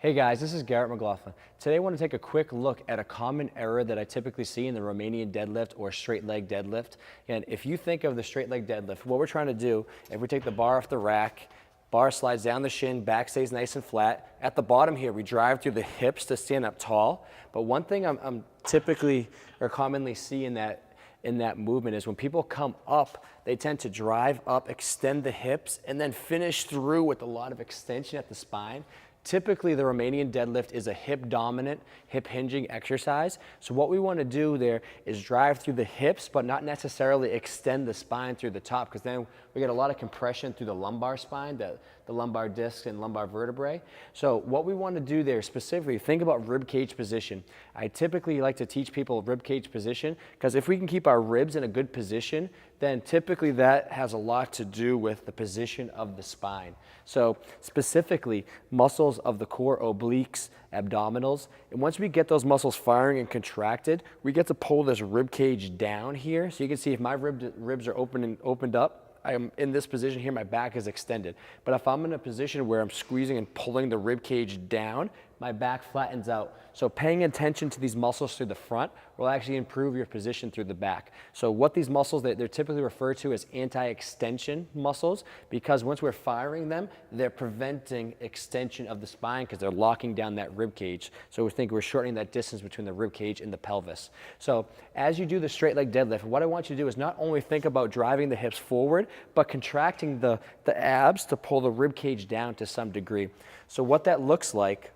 Hey guys, this is Garrett McLaughlin. Today I want to take a quick look at a common error that I typically see in the Romanian deadlift or straight leg deadlift. And if you think of the straight leg deadlift, what we're trying to do, if we take the bar off the rack, bar slides down the shin, back stays nice and flat. At the bottom here, we drive through the hips to stand up tall. But one thing I'm typically or commonly see in that movement is when people come up, they tend to drive up, extend the hips, and then finish through with a lot of extension at the spine. Typically, the Romanian deadlift is a hip dominant, hip hinging exercise. So what we want to do there is drive through the hips, but not necessarily extend the spine through the top, because then we get a lot of compression through the lumbar spine, the lumbar discs and lumbar vertebrae. So what we want to do there specifically, think about rib cage position. I typically like to teach people rib cage position, because if we can keep our ribs in a good position, then typically that has a lot to do with the position of the spine. So specifically, muscles of the core, obliques, abdominals, and once we get those muscles firing and contracted, we get to pull this rib cage down here. So you can see if my ribs are opened up, I am in this position here, my back is extended. But if I'm in a position where I'm squeezing and pulling the rib cage down, my back flattens out. So paying attention to these muscles through the front will actually improve your position through the back. So what these muscles, they're typically referred to as anti-extension muscles, because once we're firing them, they're preventing extension of the spine because they're locking down that rib cage. So we think we're shortening that distance between the rib cage and the pelvis. So as you do the straight leg deadlift, what I want you to do is not only think about driving the hips forward, but contracting the abs to pull the rib cage down to some degree. So what that looks like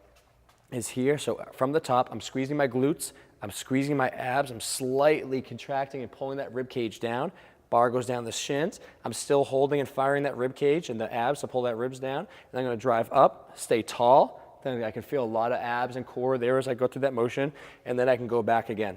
is here. So from the top, I'm squeezing my glutes, I'm squeezing my abs, I'm slightly contracting and pulling that rib cage down. Bar goes down the shins. I'm still holding and firing that rib cage and the abs to pull that ribs down. And I'm gonna drive up, stay tall. Then I can feel a lot of abs and core there as I go through that motion. And then I can go back again.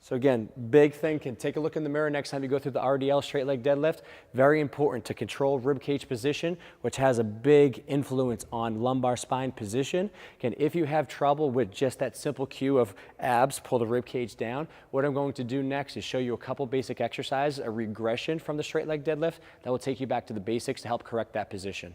So again, big thing, can take a look in the mirror next time you go through the RDL straight leg deadlift. Very important to control rib cage position, which has a big influence on lumbar spine position. Again, if you have trouble with just that simple cue of abs, pull the rib cage down, what I'm going to do next is show you a couple basic exercises, a regression from the straight leg deadlift that will take you back to the basics to help correct that position.